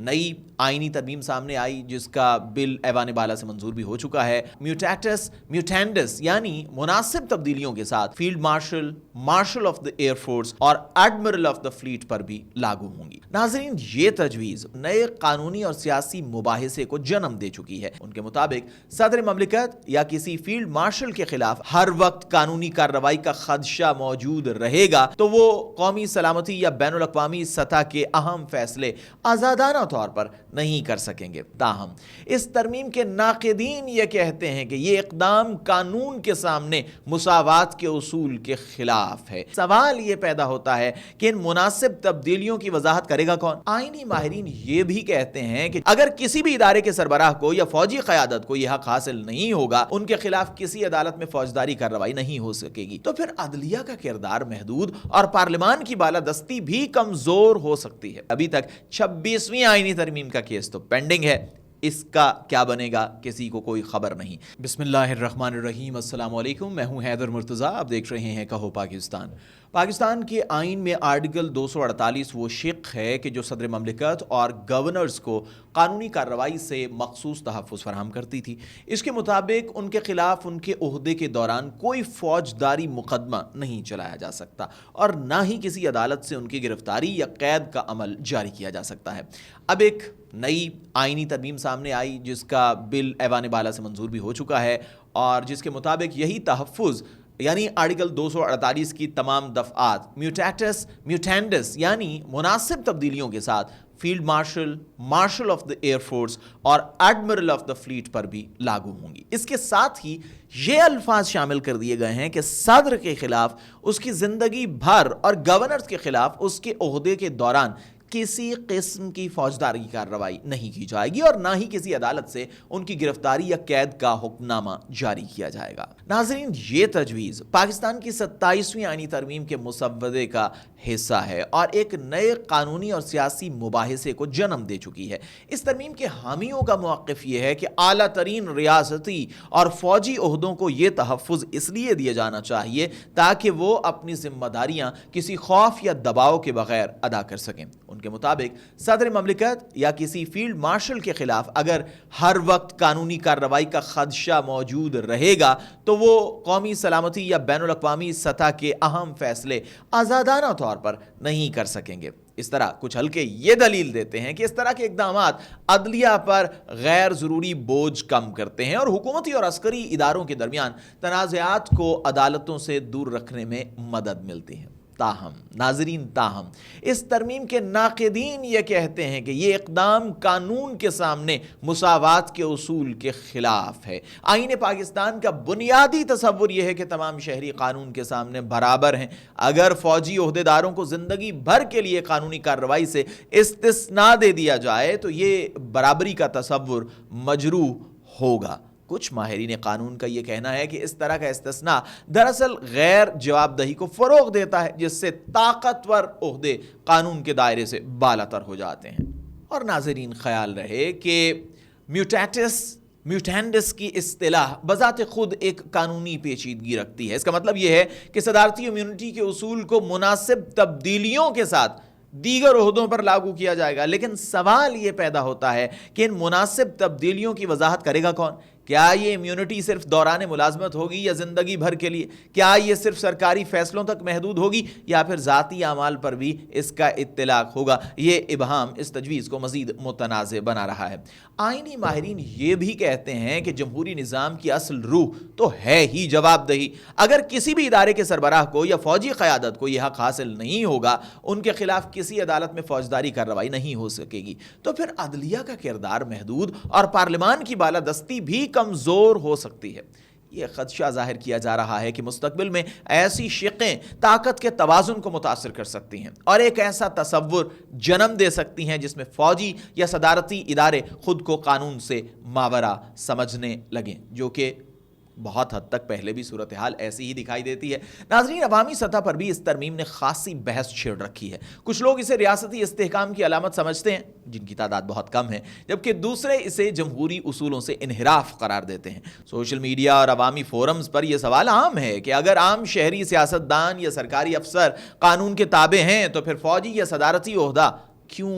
नई आईनी तरमीम सामने आई जिसका बिल ऐवान बाला से मंजूर भी हो चुका है। म्यूटेटस म्यूटेंडस यानी मुनासिब तब्दीलियों के साथ field marshal, marshal of the air force और एडमिरल ऑफ द फ्लीट पर भी लागू होंगी। नाज़रीन, ये तजवीज़ नए कानूनी और सियासी मुबाहिसे को जन्म दे चुकी है। उनके मुताबिक सदर ममलिकत या किसी फील्ड मार्शल के खिलाफ हर वक्त कानूनी कार्रवाई का खदशा मौजूद रहेगा तो वो कौमी सलामती या बैनुल अक़वामी सतह के अहम फैसले आज़ादाना तौर पर नहीं कर सकेंगे। ताहम इस तरमीम के नाक़िदीन ये कहते हैं कि ये इक़दाम कानून के सामने मुसावात के उसूल के खिलाफ है। सवाल ये पैदा होता है कि इन मुनासिब तब्दीलियों की वजाहत करेगा कौन? आईनी माहिरीन ये भी कहते हैं कि अगर किसी भी इदारे के सरबराह को या फौजी क़यादत को यह हक़ हासिल नहीं होगा, उनके खिलाफ किसी अदालत में फौजदारी कार्रवाई नहीं हो सकेगी, तो फिर अदलिया का किरदार महदूद और पार्लिमान की बालादस्ती भी कमजोर हो सकती है। अभी तक 26वीं आईनी तरमीम का केस तो पेंडिंग है, इसका क्या बनेगा किसी को कोई खबर नहीं। बिस्मिल्लाहिर्रहमानिर्रहीम, अस्सलाम वालेकुम, मैं हूं हैदर मुर्तज़ा, आप देख रहे हैं कहो पाकिस्तान। पाकिस्तान के आइन में आर्टिकल 248 वो शिक है कि जो सदर ममलिकत और गवर्नर्स को कानूनी कार्रवाई से मखसूस तहफ़्फ़ुज़ फराहम करती थी। इसके मुताबिक उनके खिलाफ उनके ओहदे के दौरान कोई फौजदारी मुकदमा नहीं चलाया जा सकता और ना ही किसी अदालत से उनकी गिरफ्तारी या कैद का अमल जारी किया जा सकता है। अब एक नई आईनी तरमीम सामने आई जिसका बिल ऐवान बाला से मंजूर भी हो चुका है और जिसके मुताबिक यही तहफ़्फ़ुज़ यानी आर्टिकल 248 की तमाम दफ़आत म्यूटेटस म्यूटेंडस यानी मुनासिब तब्दीलियों के साथ field marshal, marshal of the air force और एडमिरल ऑफ द फ्लीट पर भी लागू होंगी। इसके साथ ही ये अल्फाज शामिल कर दिए गए हैं कि सदर के खिलाफ उसकी ज़िंदगी भर और गवर्नर्स के खिलाफ उसके ओहदे के दौरान किसी किस्म की फौजदारी कार्रवाई नहीं की जाएगी और ना ही किसी अदालत से उनकी गिरफ्तारी या कैद का हुक्मनामा जारी किया जाएगा। नाज़रीन, ये तजवीज़ पाकिस्तान की 27वीं आईनी तरमीम के मुसव्वदे का हिस्सा है और एक नए कानूनी और सियासी मुबाहिसे को जन्म दे चुकी है। इस तरमीम के हामियों का मौक़िफ़ ये है कि आला तरीन रियासती और फ़ौजी ओहदों को ये तहफ़्फ़ुज़ इसलिए दिया जाना चाहिए ताकि वो अपनी ज़िम्मेदारियाँ किसी खौफ या दबाव के बगैर अदा कर सकें। उनके मुताबिक सदर ममलिकत या किसी फील्ड मार्शल के खिलाफ अगर हर वक्त कानूनी कार्रवाई का खदशा मौजूद रहेगा तो वो कौमी सलामती या बैनुल अक़वामी सतह के अहम फैसले आज़ादाना तौर पर नहीं कर सकेंगे। इस तरह कुछ हल्के ये दलील देते हैं कि इस तरह के इक़दामात अदलिया पर गैर ज़रूरी बोझ कम करते हैं और हुकूमती और अस्करी इदारों के दरमियान तनाज़ात को अदालतों से दूर रखने में मदद मिलती है। ताहम नाज़रीन, ताहम इस तरमीम के नाक़िदीन ये कहते हैं कि ये इक़दाम कानून के सामने मुसावात के उसूल के खिलाफ है। आईन पाकिस्तान का बुनियादी तसव्वुर यह है कि तमाम शहरी कानून के सामने बराबर हैं। अगर फ़ौजी ओहदेदारों को ज़िंदगी भर के लिए कानूनी कार्रवाई से इस्तिस्ना दे दिया जाए तो ये बराबरी का तसव्वुर मजरूह होगा। कुछ माहिरीन कानून का यह कहना है कि इस तरह का इस्तिस्ना दरअसल गैर जवाबदही को फ़रोग़ देता है जिससे ताकतवर ओहदे कानून के दायरे से बालातर हो जाते हैं। और नाज़रीन, ख्याल रहे कि म्यूटेटस म्यूटेंडस की इस्तिलाह बज़ाते खुद एक कानूनी पेचीदगी रखती है। इसका मतलब यह है कि सदारती इम्यूनिटी के उसूल को मुनासिब तब्दीलियों के साथ दीगर ओहदों पर लागू किया जाएगा, लेकिन सवाल ये पैदा होता है कि इन मुनासिब तब्दीलियों की वजाहत करेगा कौन? क्या ये इम्यूनिटी सिर्फ दौरान मुलाजमत होगी या ज़िंदगी भर के लिए? क्या ये सिर्फ सरकारी फ़ैसलों तक महदूद होगी या फिर ज़ाती आमाल पर भी इसका इत्तलाक होगा? ये इबहाम इस तजवीज़ को मज़ीद मुतनाज़ बना रहा है। आईनी माहिरीन ये भी कहते हैं कि जमहूरी निज़ाम की असल रूह तो है ही जवाबदही। अगर किसी भी इदारे के सरबराह को या फौजी क़यादत को यह हक़ हासिल नहीं होगा, उनके खिलाफ किसी अदालत में फौजदारी कार्रवाई नहीं हो सकेगी, तो फिर अदलिया का किरदार महदूद और पार्लिमान की बालादस्ती भी कमजोर हो सकती है। यह खदशा जाहिर किया जा रहा है कि मुस्तकबिल में ऐसी शिक़ें ताकत के तवाज़ुन को मुतासिर कर सकती हैं और एक ऐसा तसव्वुर जन्म दे सकती हैं जिसमें फ़ौजी या सदारती इदारे खुद को कानून से मावरा समझने लगें, जो कि बहुत हद तक पहले भी सूरत हाल ऐसी ही दिखाई देती है। नाज़रीन, अवामी सतह पर भी इस तरमीम ने खासी बहस छेड़ रखी है। कुछ लोग इसे रियासती इस्तेहकाम की अलामत समझते हैं, जिनकी तादाद बहुत कम है, जबकि दूसरे इसे जमहूरी उसूलों से इन्हिराफ करार देते हैं। सोशल मीडिया और अवामी फोरम्स पर यह सवाल आम है कि अगर आम शहरी सियासतदान या सरकारी अफसर कानून के ताबे हैं तो फिर फौजी या सदारती ओहदा क्यों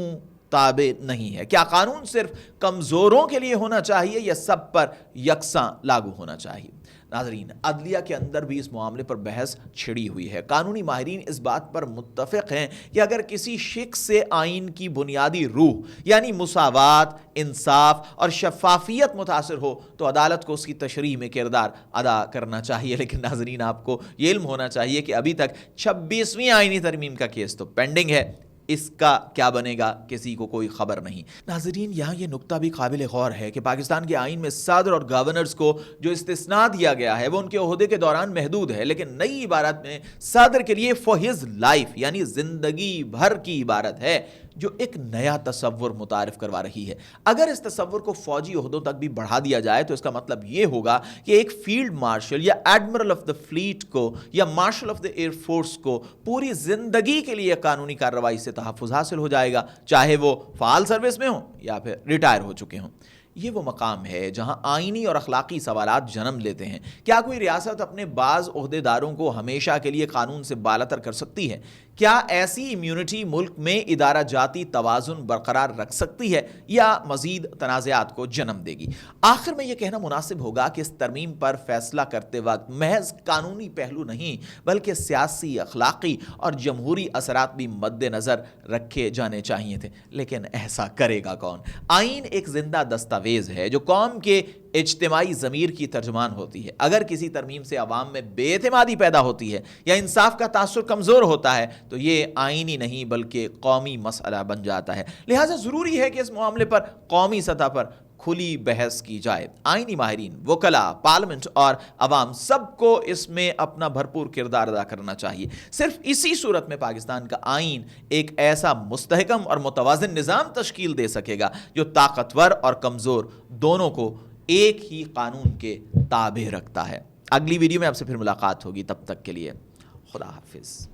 تابع نہیں ہے؟ کیا قانون صرف کمزوروں کے لیے ہونا چاہیے یا سب پر یکساں لاگو ہونا چاہیے؟ ناظرین، عدلیہ کے اندر بھی اس معاملے پر بحث چھڑی ہوئی ہے۔ قانونی ماہرین اس بات پر متفق ہیں کہ اگر کسی شخص سے آئین کی بنیادی روح یعنی مساوات، انصاف اور شفافیت متاثر ہو تو عدالت کو اس کی تشریح میں کردار ادا کرنا چاہیے۔ لیکن ناظرین، آپ کو یہ علم ہونا چاہیے کہ ابھی تک 26ویں آئینی ترمیم کا کیس تو پینڈنگ ہے، اس کا کیا بنے گا کسی کو کوئی خبر نہیں۔ ناظرین، یہاں یہ نکتہ بھی قابل غور ہے کہ پاکستان کے آئین میں صدر اور گورنرز کو جو استثناء دیا گیا ہے وہ ان کے عہدے کے دوران محدود ہے، لیکن نئی عبارت میں صدر کے لیے فار ہز لائف یعنی زندگی بھر کی عبارت ہے، جو ایک نیا تصور متعارف کروا رہی ہے۔ اگر اس تصور کو فوجی عہدوں تک بھی بڑھا دیا جائے تو اس کا مطلب یہ ہوگا کہ ایک فیلڈ مارشل یا ایڈمرل آف دا فلیٹ کو یا martial of the air force کو پوری زندگی کے لیے قانونی کارروائی سے تحفظ حاصل ہو جائے گا، چاہے وہ فعال سروس میں ہوں یا پھر ریٹائر ہو چکے ہوں۔ یہ وہ مقام ہے جہاں آئینی اور اخلاقی سوالات جنم لیتے ہیں۔ کیا کوئی ریاست اپنے بعض عہدیداروں کو ہمیشہ کے لیے قانون سے بالاتر کر سکتی ہے؟ کیا ایسی امیونٹی ملک میں ادارہ جاتی توازن برقرار رکھ سکتی ہے یا مزید تنازعات کو جنم دے گی؟ آخر میں یہ کہنا مناسب ہوگا کہ اس ترمیم پر فیصلہ کرتے وقت محض قانونی پہلو نہیں بلکہ سیاسی، اخلاقی اور جمہوری اثرات بھی مد نظر رکھے جانے چاہیے تھے، لیکن ایسا کرے گا کون؟ آئین ایک زندہ دستاویز ہے جو قوم کے اجتماعی ضمیر کی ترجمان ہوتی ہے۔ اگر کسی ترمیم سے عوام میں بے اعتمادی پیدا ہوتی ہے یا انصاف کا تاثر کمزور ہوتا ہے تو یہ آئینی نہیں بلکہ قومی مسئلہ بن جاتا ہے۔ لہٰذا ضروری ہے کہ اس معاملے پر قومی سطح پر کھلی بحث کی جائے۔ آئینی ماہرین، وکلاء، پارلیمنٹ اور عوام سب کو اس میں اپنا بھرپور کردار ادا کرنا چاہیے۔ صرف اسی صورت میں پاکستان کا آئین ایک ایسا مستحکم اور متوازن نظام تشکیل دے سکے گا جو طاقتور اور کمزور دونوں کو ایک ہی قانون کے تابع رکھتا ہے۔ اگلی ویڈیو میں آپ سے پھر ملاقات ہوگی، تب تک کے لیے خدا حافظ۔